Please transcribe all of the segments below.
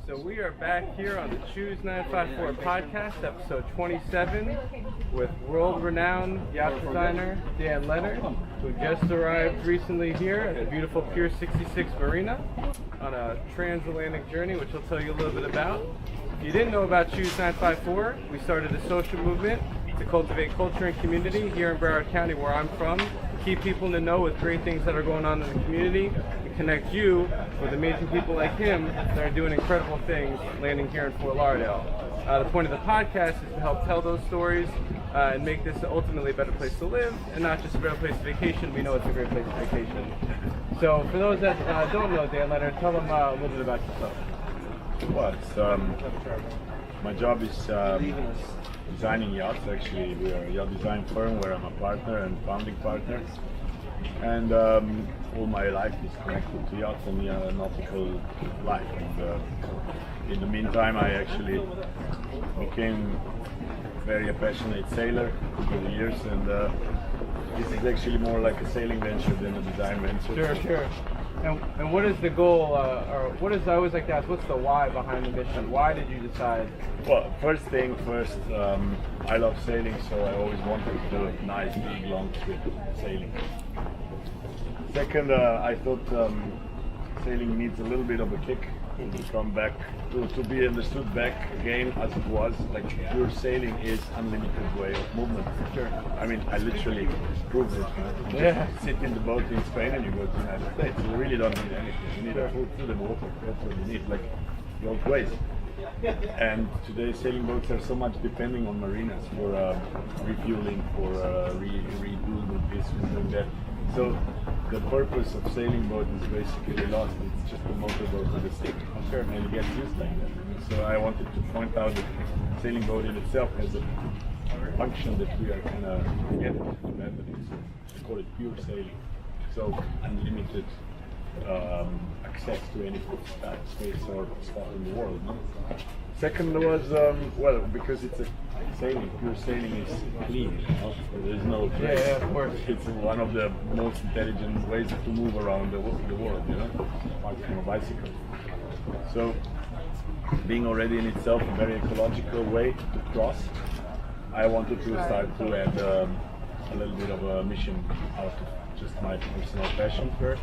So we are back here on the Choose954 podcast, episode 27, with world-renowned yacht designer Dan Lenard, who just arrived recently here at the beautiful Pier 66 Marina on a transatlantic journey, which he'll tell you a little bit about. If you didn't know about Choose954, we started a social movement to cultivate culture and community here in Broward County, where I'm from. Keep people in the know with great things that are going on in the community, and connect you with amazing people like him that are doing incredible things landing here in Fort Lauderdale. The point of the podcast is to help tell those stories and make this ultimately a better place to live, and not just a better place to vacation. We know it's a great place to vacation. So for those that don't know Dan Lenard, tell them a little bit about yourself. Well, my job is designing yachts. Actually, we are a yacht design firm where I'm a partner and founding partner. And all my life is connected to yachts and nautical life. And in the meantime, I actually became very a passionate sailor over the years. And this is actually more like a sailing venture than a design venture. Sure. And what is the goal, or what is, I always like to ask, what's the why behind the mission? Why did you decide? Well, first, I love sailing, so I always wanted to do a nice, big, long trip sailing. Second, I thought sailing needs a little bit of a kick to come back, to be understood back again as it was. Like pure sailing is unlimited way of movement. Sure. I mean, I literally proved it. You just sit in the boat in Spain and you go to the United States. You really don't need anything. You need a food, food and water. That's what you need, like the old ways. And today sailing boats are so much depending on marinas for refueling, for redoing this, redoing that. So the purpose of sailing boat is basically lost. It's just a motorboat with a stick. Sure. And it gets used like that. So I wanted to point out that sailing boat in itself has a function that we are kind of forgetting. We call it pure sailing. So unlimited access to any space or spot in the world. No? Second was, because it's a sailing, pure sailing is clean. You know? So there's no trace. Yeah, of course. It's one of the most intelligent ways to move around the world, you know, apart from a bicycle. So being already in itself a very ecological way to cross, I wanted to start to add a little bit of a mission out of just my personal passion for it.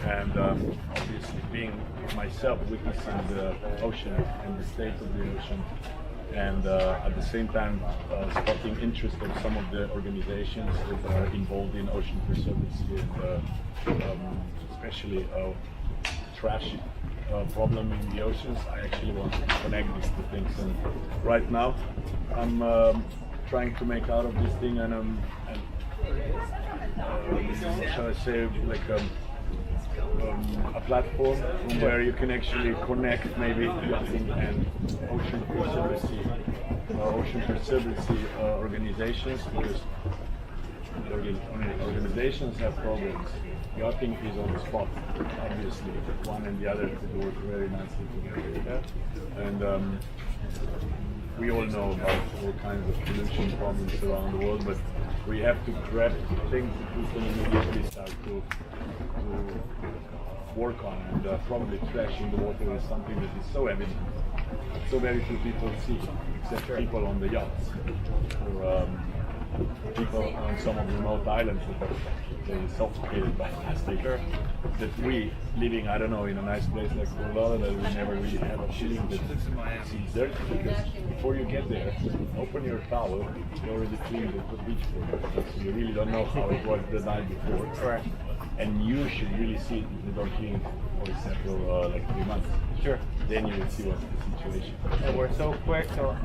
And obviously being myself witnessing the ocean and the state of the ocean, and at the same time spotting interest of some of the organizations that are involved in ocean conservancy and especially trash problem in the oceans. I actually want to connect these two things, and right now I'm trying to make out of this thing and shall I say, like a platform from where you can actually connect maybe yachting and ocean conservancy organizations, because organizations have problems. Yachting is on the spot, obviously. One and the other could work very nicely together. And we all know about all kinds of pollution problems around the world, but we have to grab things that we can immediately start to work on. And probably trash in the water is something that is so evident, so very few people see, except people on the yachts, or people on some of the remote islands that are suffocated by plastic. That we, living, I don't know, in a nice place like Fort Lauderdale, we never really have a feeling that it's dirty, because before you get there, open your towel, you already cleaned the beach for you. So you really don't know how it was the night before. Correct. And you should really see it if you don't clean it for several, like 3 months. Sure. Then you will see what's the situation. And we're so quick, so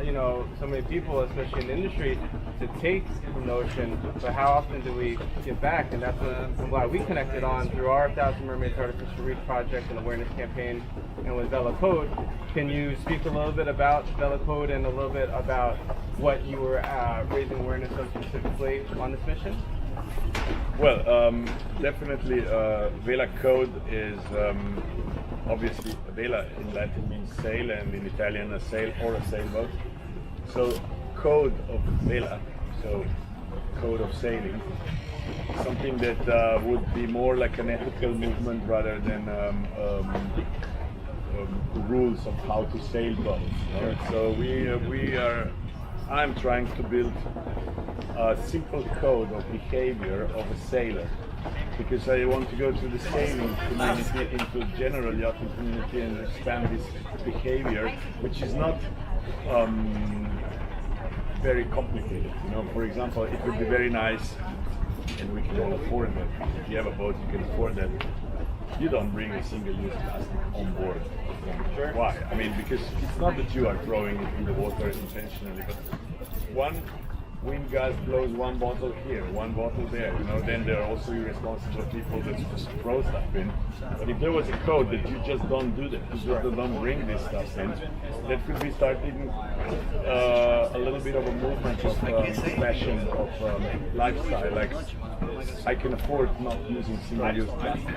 many people, especially in the industry, to take from the ocean, but how often do we give back? And that's what I'm glad we connected on through our Mermaids Artificial Reef Project and awareness campaign, and with Vela Code. Can you speak a little bit about Vela Code and a little bit about what you were raising awareness of specifically on this mission? Well, definitely Vela Code is obviously, Vela in Latin means sail, and in Italian a sail or a sailboat. So code of Vela, so code of sailing, something that would be more like an ethical movement rather than rules of how to sail boats. Right? So I'm trying to build a simple code of behavior of a sailor, because I want to go to the sailing community, into the general yachting community, and expand this behavior, which is not very complicated. You know, for example, it would be very nice, and we can all afford that. If you have a boat, you can afford that. You don't bring a single-use plastic on board. Why? I mean, because it's not that you are throwing it in the water intentionally, but one wind gust blows one bottle here, one bottle there, you know, then there are also irresponsible people that just throw stuff in. But if there was a code that you just don't do that, you just don't bring this stuff in, that could be starting a little bit of a movement of fashion, of lifestyle, like I can afford not using single-use plastic.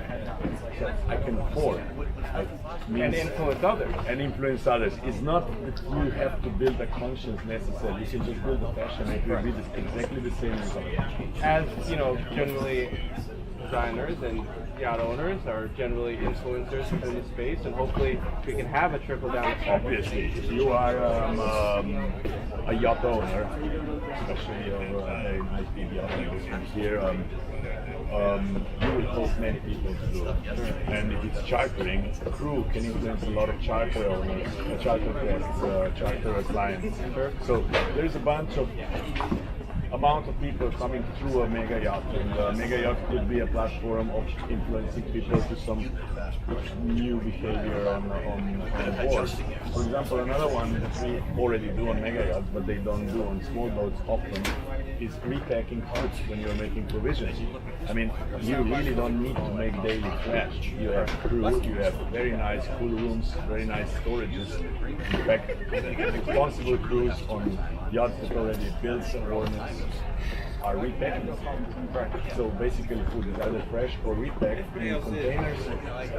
So I can afford. And influence others. And influence others. It's not that you have to build a conscience necessarily. You can just build a fashion. It will be exactly the same as others. As you know, generally designers and yacht owners are generally influencers in the space, and hopefully we can have a trickle down effect. Obviously, if you are a yacht owner, especially a very nice big yacht owner here, you will host many people to do it. And if it's chartering, a crew can influence a lot of charter owners, charter guests, charter clients. So there's a bunch of amount of people coming through a mega yacht, and a mega yacht could be a platform of influencing people to some new behavior on board. For example, another one that we already do on mega yachts, but they don't do on small boats often, is repacking parts when you're making provisions. I mean, you really don't need to make daily trash. You have crew, you have very nice cool rooms, very nice storages. In fact, responsible crews on yachts that already built warnings are repacking. So basically food is either fresh or repacked in containers,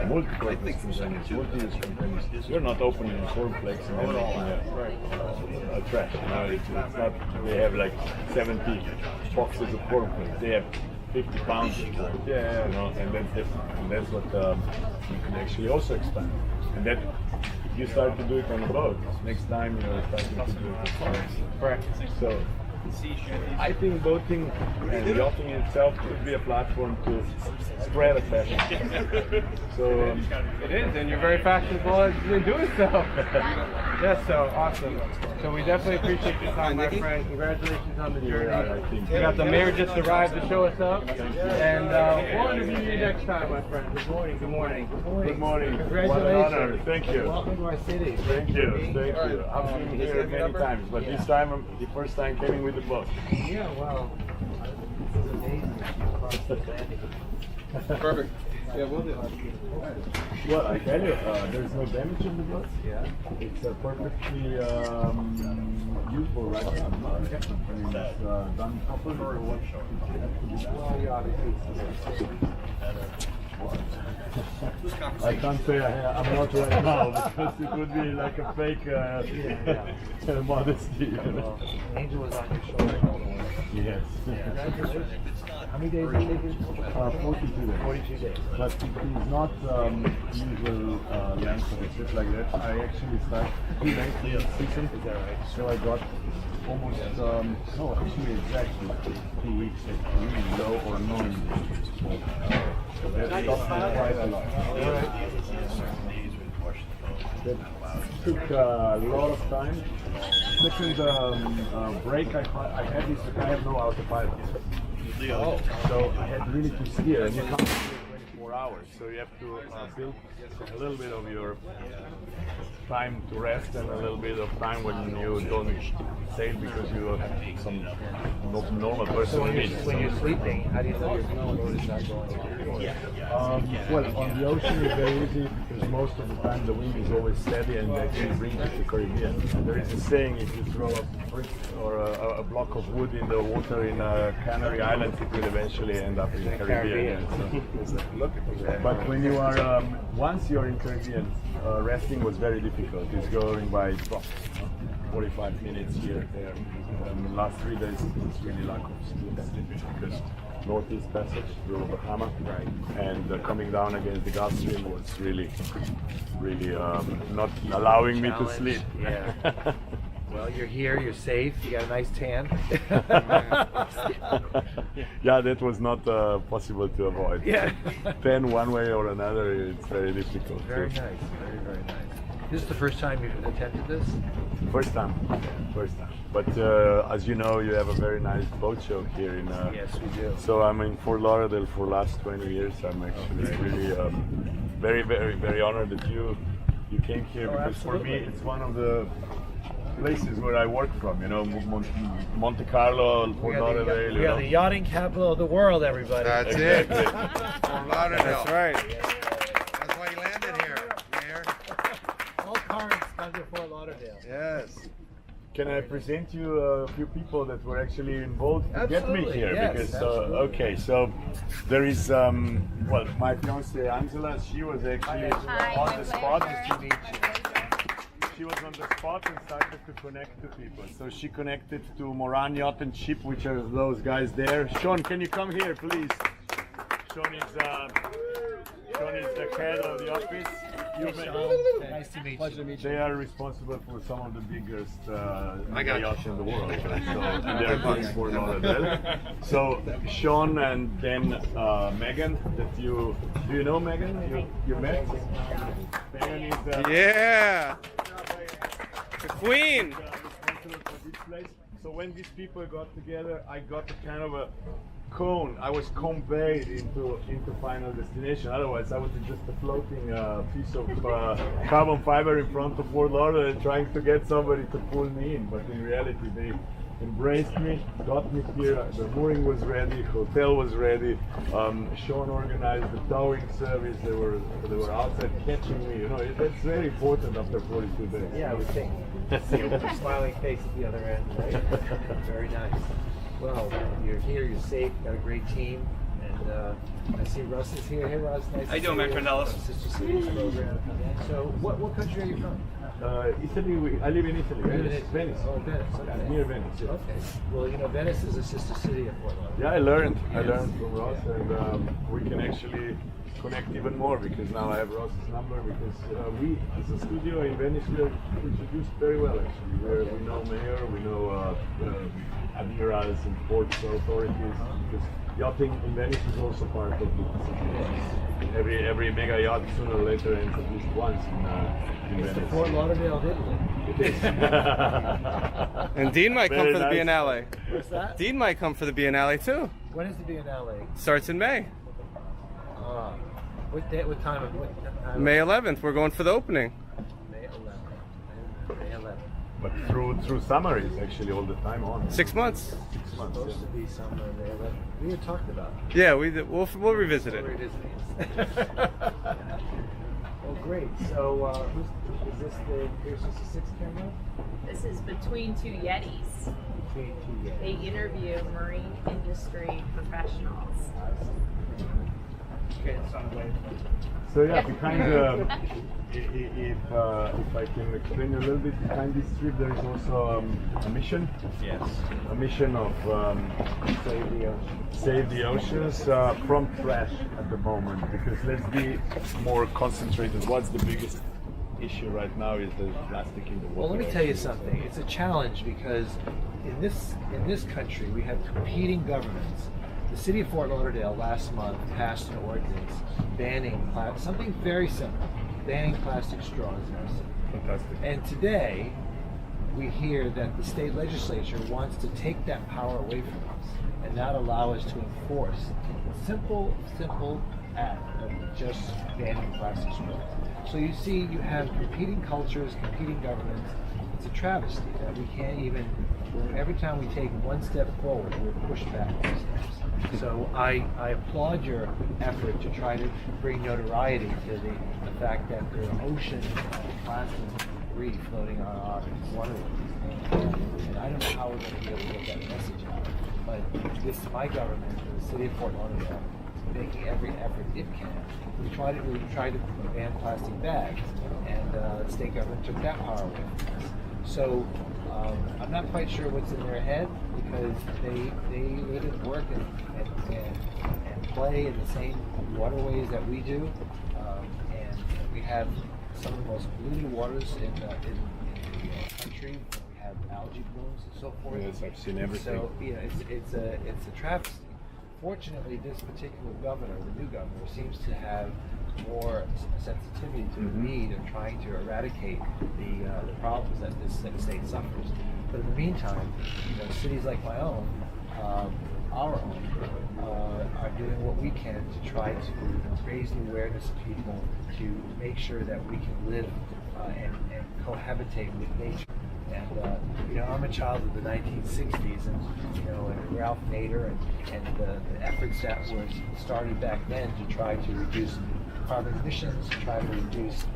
multi-purpose containers, multi-use containers. You're not opening cornflakes and everything trash. You know, it's not, they have like 70 boxes of cornflakes. They have 50 pounds of corn. You know, and that's different. And that's what you can actually also expand. And that, if you start to do it on a boat, next time you're starting to do it on boats. Correct. So I think boating and yachting itself could be a platform to spread a fashion. So it is, and you're very fashionable as you're doing so. Yes, so awesome. So we definitely appreciate your time, my friend. Congratulations on the journey. We got the mayor just arrived to show us up, and we'll interview you next time, my friend. Good morning. Good morning. Good morning. Good morning. Congratulations. What an honor. Thank you. Welcome to our city. Thank you. Thank you. I've been here many times, but this time, the first time coming with the boat. Yeah, wow. This is amazing. Perfect. Yeah, we'll do. Well, I tell you, there's no damage in the boat. Yeah. It's perfectly useful right now. I mean, it's done properly or what? I can't say I'm not right now, because it would be like a fake modesty. You know? Angel was on your shoulder. Yes. How many days did you take? 42 days. 42 days. But it is not usual length of a trip like that. I actually started too late in the season. Is that right? So I got almost, no, actually exactly 2 weeks at really low or no indication. So that stopped me quite a lot. That took a lot of time. Second break I had is that I have no autopilot. So I had really to steer, and you can't steer 24 hours. So you have to build a little bit of your time to rest and a little bit of time when you don't sail because you have some normal personal needs. When you're sleeping, how do you know your load is not going on? Well, on the ocean it's very easy because most of the time the wind is always steady and actually brings it to the Caribbean. And there is a saying, if you throw a brick or a block of wood in the water in Canary Islands, it will eventually end up in the Caribbean. So, but when you are, once you're in Caribbean, resting was very difficult. It's going by drops. 45 minutes here, there. The last 3 days it's really lack of sleep because Northeast Passage through Bahama, and coming down against the Gulf Stream was really not allowing me to sleep. Yeah. Well, you're here, you're safe, you got a nice tan. Yeah, that was not possible to avoid. Yeah. Then one way or another, it's very difficult. Very nice, very, very nice. This is the first time you've attempted this? First time. But as you know, you have a very nice boat show here in. Yes, we do. So I'm in Fort Lauderdale for the last 20 years. I'm actually really very, very, very honored that you came here, because for me it's one of the places where I work from. You know, Monte Carlo, Fort Lauderdale. We are the yachting capital of the world, everybody. That's it. Fort Lauderdale. That's right. That's why you landed here, Mayor. All currents come to Fort Lauderdale. Yes. Can I present you a few people that were actually involved to get me here? Yes, because absolutely. okay, so there is well, my fiancée Angela. She was actually on the spot. She was on the spot and started to connect to people. So she connected to Renown Yacht and Ship, which are those guys there. Sean, can you come here, please? Sean is the head of the office. Nice to meet you. They are responsible for some of the biggest yachts in the world. So, and they're doing Fort Lauderdale. So Sean and then Megan. That do you know Megan? You met? Megan is Yeah. The queen. responsible for this place. So when these people got together, I got a kind of a cone. I was conveyed into final destination. Otherwise, I was just a floating piece of carbon fiber in front of Fort Lauderdale, trying to get somebody to pull me in. But in reality, they embraced me, got me here. The mooring was ready, hotel was ready. Sean organized the towing service. They were outside catching me. You know, that's very important after 42 days. Yeah, I would think. See a smiling face at the other end, right? Very nice. Well, you're here, you're safe, got a great team, and I see Russ is here. Hey Russ, nice to see you. How you doing, Mac Cornelis? Sister Cities program. So, what country are you from? Italy. I live in Italy. Venice. Oh, Venice. Okay. Near Venice. Yeah. Okay. Well, you know, Venice is a sister city of Fort Lauderdale. Yeah, I learned from Ross, and we can actually connect even more, because now I have Ross's number, because we, as a studio in Venice, we are introduced very well actually. We know mayor, we know admirals and port authorities, because yachting in Venice is also part of the every mega yacht sooner or later ends at least once in It's Venice. the Fort Lauderdale of Italy. It is. And Dean might come Very for the nice. Biennale. What's that? Dean might come for the Biennale too. When is the Biennale? Starts in May. What day? What time? May 11th. We're going for the opening. May 11th. May 11th. But through summer is actually all the time on. 6 months. 6 months. Supposed to be somewhere May 11th. We had talked about it. Yeah, we'll revisit it. Where it is. Well, great. So, is this the Pier 66 camera? This is Between Two Yetis. Between two They years. interview marine industry professionals. Okay, it's on the way. So yeah, behind if I can explain a little bit, behind this trip there is also a mission. Yes. A mission of save the oceans from trash at the moment. Because let's be more concentrated. What's the biggest issue right now is the plastic in the water. Well, let me tell you something. It's a challenge because in this country we have competing governments. The city of Fort Lauderdale last month passed an ordinance banning something very simple, banning plastic straws in our city. Fantastic. And today we hear that the state legislature wants to take that power away from us and not allow us to enforce a simple act of just banning plastic straws. So you see, you have competing cultures, competing governments. It's a travesty that we can't even, every time we take one step forward, we're pushed back 2 steps. So I applaud your effort to try to bring notoriety to the fact that there are oceans of plastic debris floating on our waterways. And I don't know how we're going to be able to get that message out. But this, my government, the city of Fort Lauderdale, is making every effort it can. We tried to ban plastic bags, and the state government took that power away from us. So I'm not quite sure what's in their head because they live and work and play in the same waterways that we do, and we have some of the most polluted waters in the country. We have algae blooms and so forth. Yes, I've seen everything. So it's a travesty. Fortunately, this particular governor, the new governor, seems to have more sensitivity to the need of trying to eradicate the problems that this state suffers. But in the meantime, cities like my own, our own, are doing what we can to try to raise the awareness of people to make sure that we can live and cohabitate with nature. And I'm a child of the 1960s, and Ralph Nader and the efforts that were started back then to try to reduce carbon emissions, to try to reduce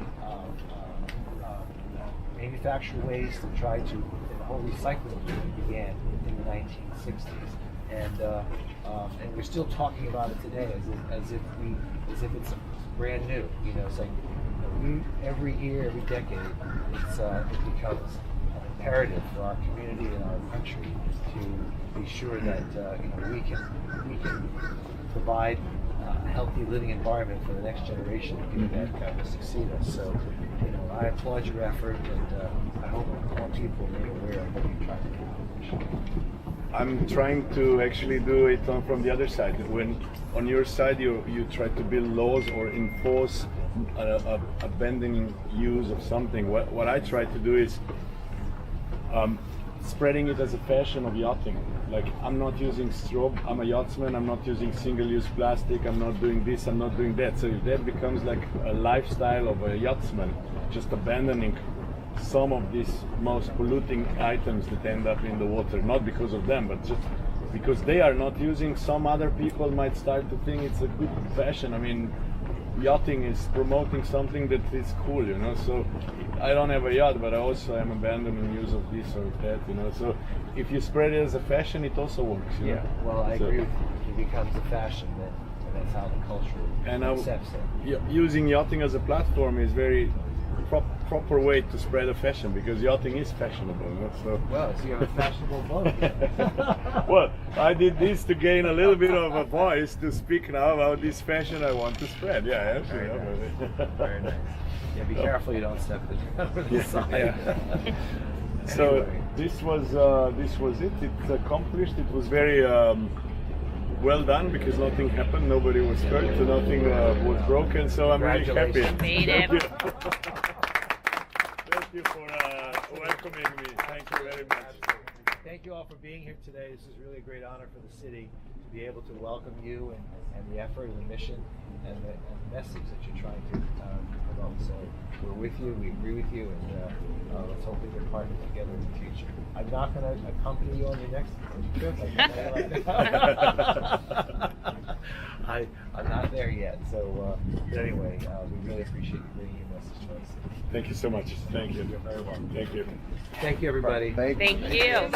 manufactured waste, to try to, the whole recycling began in the 1960s, and we're still talking about it today as if it's brand new. It's like every year, every decade, it becomes imperative for our community and our country to be sure that we can provide a healthy living environment for the next generation of people that will succeed us. So, I applaud your effort, and I hope more people are made aware of what you're trying to accomplish. I'm trying to actually do it from the other side. When on your side you try to build laws or enforce abandoning use of something, what I try to do is spreading it as a fashion of yachting. Like, I'm not using straw, I'm a yachtsman, I'm not using single-use plastic, I'm not doing this, I'm not doing that. So if that becomes like a lifestyle of a yachtsman, just abandoning some of these most polluting items that end up in the water, not because of them, but just because they are not using, some other people might start to think it's a good fashion. I mean, yachting is promoting something that is cool, so I don't have a yacht, but I also am abandoning use of this or that, so if you spread it as a fashion, it also works. Yeah, well, I agree with you. It becomes a fashion, and that's how the culture accepts it. Using yachting as a platform is very proper way to spread a fashion, because yachting is fashionable. So well, so you have a fashionable boat. Well, I did this to gain a little bit of a voice to speak now about this fashion I want to spread. Yeah, absolutely. Very nice. Yeah, be careful you don't step over the side. Yeah. So this was it. It's accomplished. It was very well done because nothing happened. Nobody was hurt. Nothing was broken. So I'm really happy. Made it. Thank you for welcoming me. Thank you very much. Thank you all for being here today. This is really a great honor for the city to be able to welcome you and the effort and the mission and the message that you're trying to promote. So we're with you, we agree with you, and let's hope we can partner together in the future. I'm not going to accompany you on your next trip. I'm not there yet. So but anyway, we really appreciate you bringing your message to us. Thank you so much. Thank you. You're very welcome. Thank you. Thank you, everybody. Thank you.